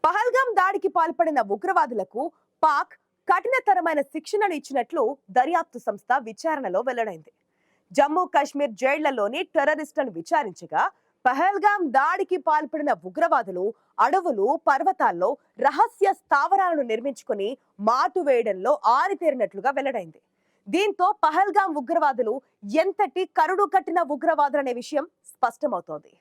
పహల్గాం దాడికి పాల్పడిన ఉగ్రవాదులకు పాక్ కఠినతరమైన శిక్షణను ఇచ్చినట్లు దర్యాప్తు సంస్థ విచారణలో వెల్లడైంది. జమ్మూ కాశ్మీర్ జైళ్లలోని టెర్రరిస్టులను విచారించగా పహల్గాం దాడికి పాల్పడిన ఉగ్రవాదులు అడవులు, పర్వతాల్లో రహస్య స్థావరాలను నిర్మించుకుని మాటు వేయడంలో ఆరితేరినట్లుగా వెల్లడైంది. దీంతో పహల్గాం ఉగ్రవాదులు ఎంతటి కరుడు కట్టిన ఉగ్రవాదులనే విషయం స్పష్టమవుతోంది.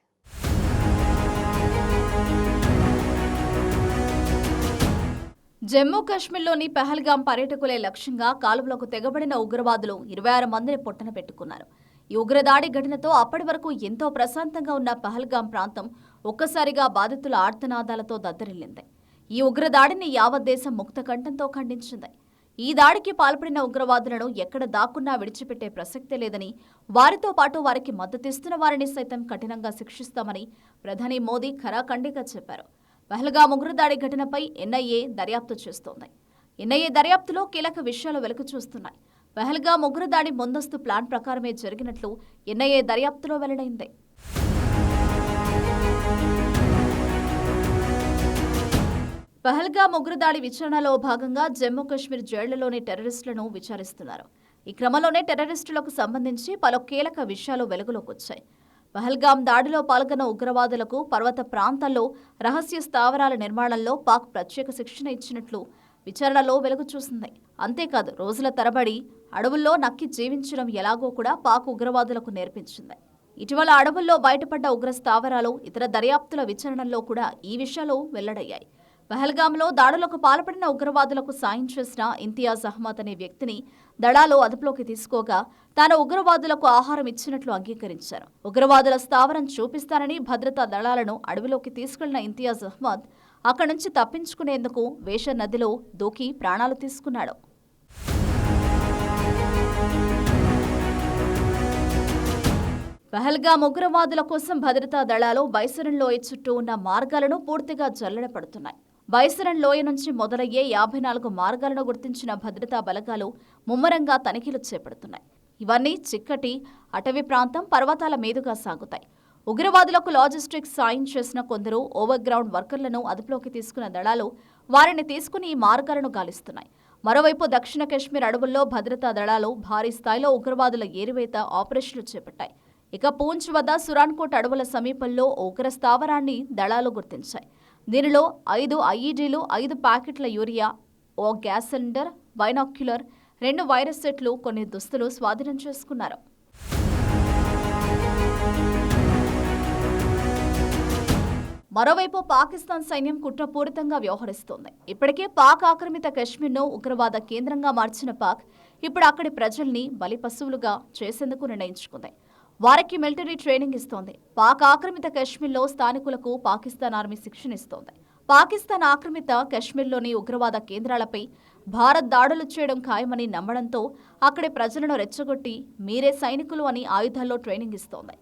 జమ్మూ కాశ్మీర్లోని పహల్గాం పర్యాటకులే లక్ష్యంగా కాలువలకు తెగబడిన ఉగ్రవాదులు 26 మందిని పొట్టన పెట్టుకున్నారు. ఈ ఉగ్రదాడి ఘటనతో అప్పటి వరకు ఎంతో ప్రశాంతంగా ఉన్న పహల్గాం ప్రాంతం ఒక్కసారిగా బాధితుల ఆర్తనాదాలతో దద్దరిల్లింది. ఈ ఉగ్రదాడిని యావత్ దేశం ముక్తకంఠంతో ఖండించింది. ఈ దాడికి పాల్పడిన ఉగ్రవాదులను ఎక్కడ దాక్కున్నా విడిచిపెట్టే ప్రసక్తే లేదని, వారితో పాటు వారికి మద్దతిస్తున్న వారిని సైతం కఠినంగా శిక్షిస్తామని ప్రధాని మోదీ ఖరాఖండిగా చెప్పారు. పహల్గాం ఉగ్రదాడి ఘటనపై ఎన్ఐఏ దర్యాప్తు చేస్తోంది. ఎన్ఐఏ దర్యాప్తులో కీలక విషయాలు వెలుగు చూస్తున్నాయి. పహల్గాం ఉగ్రదాడి ముందస్తు ప్లాన్ ప్రకారమే జరిగినట్లు ఎన్ఐఏ దర్యాప్తులో వెల్లడైంది. పహల్గాం ఉగ్రదాడి విచారణలో భాగంగా జమ్మూ కాశ్మీర్ జైళ్లలోని టెర్రరిస్టులను విచారిస్తున్నారు. ఈ క్రమంలోనే టెర్రరిస్టులకు సంబంధించి పలు కీలక విషయాలు వెలుగులోకి వచ్చాయి. పహల్గాం దాడిలో పాల్గొన్న ఉగ్రవాదులకు పర్వత ప్రాంతాల్లో రహస్య స్థావరాల నిర్మాణంలో పాక్ ప్రత్యేక శిక్షణ ఇచ్చినట్లు విచారణలో వెలుగు చూసింది. అంతేకాదు, రోజుల తరబడి అడవుల్లో నక్కి జీవించడం ఎలాగో కూడా పాక్ ఉగ్రవాదులకు నేర్పించింది. ఇటీవల అడవుల్లో బయటపడ్డ ఉగ్ర స్థావరాలు, ఇతర దర్యాప్తుల విచారణలో కూడా ఈ విషయాలు వెల్లడయ్యాయి. పహల్గాంలో దాడులకు పాల్పడిన ఉగ్రవాదులకు సాయం చేసిన ఇంతియాజ్ అహ్మద్ అనే వ్యక్తిని దళాలు అదుపులోకి తీసుకోగా తాను ఉగ్రవాదులకు ఆహారం ఇచ్చినట్లు అంగీకరించారు. ఉగ్రవాదుల స్థావరం చూపిస్తానని భద్రతా దళాలను అడవిలోకి తీసుకెళ్లిన ఇంతియాజ్ అహ్మద్ అక్కడి నుంచి తప్పించుకునేందుకు వేష నదిలో దూకి ప్రాణాలు తీసుకున్నాడు. పహల్గాం ఉగ్రవాదుల కోసం భద్రతా దళాలు బైసరన్ లోయ చుట్టూ ఉన్న మార్గాలను పూర్తిగా జల్లెడపడుతున్నాయి. బైసరన్ లోయ నుంచి మొదలయ్యే 54 మార్గాలను గుర్తించిన భద్రతా బలగాలు ముమ్మరంగా తనిఖీలు చేపడుతున్నాయి. ఇవన్నీ చిక్కటి అటవీ ప్రాంతం, పర్వతాల మీదుగా సాగుతాయి. ఉగ్రవాదులకు లాజిస్టిక్స్ సాయం చేసిన కొందరు ఓవర్ గ్రౌండ్ వర్కర్లను అదుపులోకి తీసుకున్న దళాలు వారిని తీసుకుని ఈ మార్గాలను గాలిస్తున్నాయి. మరోవైపు దక్షిణ కాశ్మీర్ అడవుల్లో భద్రతా దళాలు భారీ స్థాయిలో ఉగ్రవాదుల ఏరివేత ఆపరేషన్లు చేపట్టాయి. ఇక పూంచ్ వద్ద సురాన్కోట్ అడవుల సమీపంలో ఉగ్ర స్థావరాన్ని దళాలు గుర్తించాయి. దీనిలో 5 ఐఈడీలు, 5 ప్యాకెట్ల యూరియా, ఓ గ్యాస్ సిలిండర్, బైనాక్యులర్, 2 వైరస్ సెట్లు, కొన్ని దుస్తులు స్వాధీనం చేసుకున్నారు. మరోవైపు పాకిస్తాన్ సైన్యం కుట్రపూరితంగా వ్యవహరిస్తోంది. ఇప్పటికే పాక్ ఆక్రమిత కశ్మీర్ను ఉగ్రవాద కేంద్రంగా మార్చిన పాక్ ఇప్పుడు అక్కడి ప్రజల్ని బలిపశువులుగా చేసేందుకు నిర్ణయించుకుంది. వారికి మిలిటరీ ట్రైనింగ్ ఇస్తోంది. పాక్ ఆక్రమిత కశ్మీర్లో స్థానికులకు పాకిస్తాన్ ఆర్మీ శిక్షణ ఇస్తోంది. పాకిస్తాన్ ఆక్రమిత కశ్మీర్లోని ఉగ్రవాద కేంద్రాలపై భారత్ దాడులు చేయడం ఖాయమని నమ్మడంతో అక్కడి ప్రజలను రెచ్చగొట్టి మీరే సైనికులు అని ఆయుధాల్లో ట్రైనింగ్ ఇస్తోంది.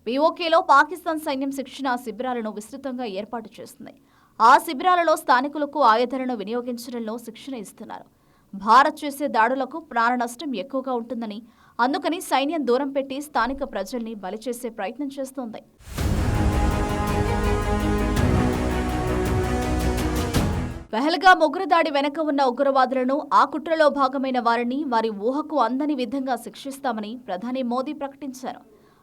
పీఓకేలో పాకిస్తాన్ సైన్యం శిక్షణ శిబిరాలను విస్తృతంగా ఏర్పాటు చేస్తుంది. ఆ శిబిరాలలో స్థానికులకు ఆయుధాలను వినియోగించడంలో శిక్షణ ఇస్తున్నారు. భారత్ చేసే దాడులకు ప్రాణ నష్టం ఎక్కువగా ఉంటుందని, అందుకని సైన్యం దూరం పెట్టి స్థానిక ప్రజల్ని బలి చేసే ప్రయత్నం చేస్తోంది. పహల్గాం ఉగ్రదాడి వెనక ఉన్న ఉగ్రవాదులను, ఆ కుట్రలో భాగమైన వారిని వారి ఊహకు అందని విధంగా శిక్షిస్తామని ప్రధాని మోదీ ప్రకటించారు.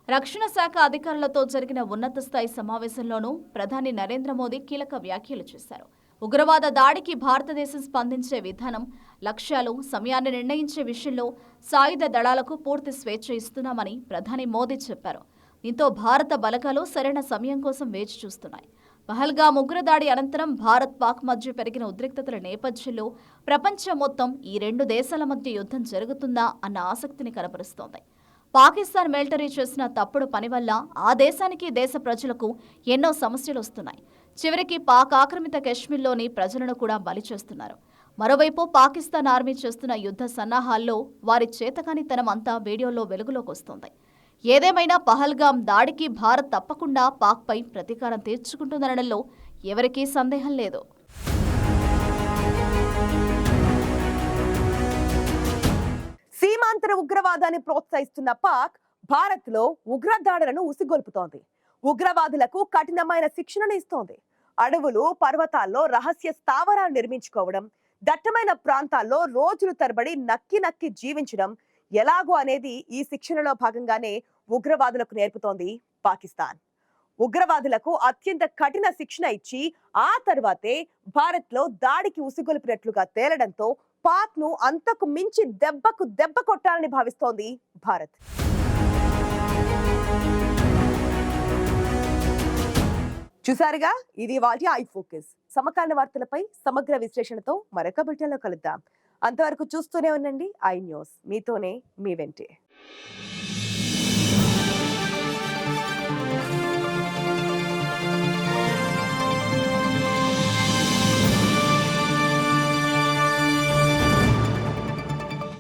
రక్షణ శాఖ అధికారులతో జరిగిన ఉన్నత స్థాయి సమావేశంలోనూ ప్రధాని నరేంద్ర మోదీ కీలక వ్యాఖ్యలు చేశారు. ఉగ్రవాద దాడికి భారతదేశం స్పందించే విధానం, లక్ష్యాలు, సమయాన్ని నిర్ణయించే విషయంలో సాయుధ దళాలకు పూర్తి స్వేచ్ఛ ఇస్తున్నామని ప్రధాని మోదీ చెప్పారు. దీంతో భారత బలగాలు సరైన సమయం కోసం వేచి చూస్తున్నాయి. పహల్గాం ఉగ్రదాడి అనంతరం భారత్ పాక్ మధ్య పెరిగిన ఉద్రిక్తతల నేపథ్యంలో ప్రపంచం మొత్తం ఈ 2 దేశాల మధ్య యుద్ధం జరుగుతుందా అన్న ఆసక్తిని కనబరుస్తోంది. పాకిస్తాన్ మిలిటరీ చేసిన తప్పుడు పని వల్ల ఆ దేశానికి, దేశ ప్రజలకు ఎన్నో సమస్యలు వస్తున్నాయి. చివరికి పాక్ ఆక్రమిత కశ్మీర్లోని ప్రజలను కూడా బలి చేస్తున్నారు. మరోవైపు పాకిస్తాన్ ఆర్మీ చేస్తున్న యుద్ధ సన్నాహాల్లో వారి చేతకానితనం అంతా వీడియోలో వెలుగులోకి వస్తోంది. ఏదేమైనా పహల్గాం దాడికి భారత్ తప్పకుండా పాక్పై ప్రతీకారం తీర్చుకుంటుందనడంలో ఎవరికీ సందేహం లేదు. సీమాంతర ఉగ్రవాదాన్ని ప్రోత్సహిస్తున్న పాక్ భారత్ లో ఉగ్రదాడులను ఉసిగొల్పుతోంది. ఉగ్రవాదులకు కఠినమైన శిక్షణను ఇస్తోంది. అడవులు పర్వతాల్లో రహస్య స్థావరాలు నిర్మించుకోవడం, దట్టమైన ప్రాంతాల్లో రోజులు తరబడి నక్కి జీవించడం ఎలాగో అనేది ఈ శిక్షణలో భాగంగానే ఉగ్రవాదులకు నేర్పుతోంది పాకిస్తాన్. ఉగ్రవాదులకు అత్యంత కఠిన శిక్షణ ఇచ్చి ఆ తర్వాతే భారత్ లో దాడికి ఉసిగొలిపినట్లుగా తేలడంతో పాక్ ను అంతకు మించి దెబ్బకు దెబ్బ కొట్టాలని భావిస్తోంది భారత్. చూసారుగా, ఇది వాటి ఐ ఫోకస్. సమకాలీన వార్తలపై సమగ్ర విశ్లేషణతో మరొక బులెటిన్లో కలుద్దాం. అంతవరకు చూస్తూనే ఉండండి ఐ న్యూస్. మీతోనే మీ వెంటే.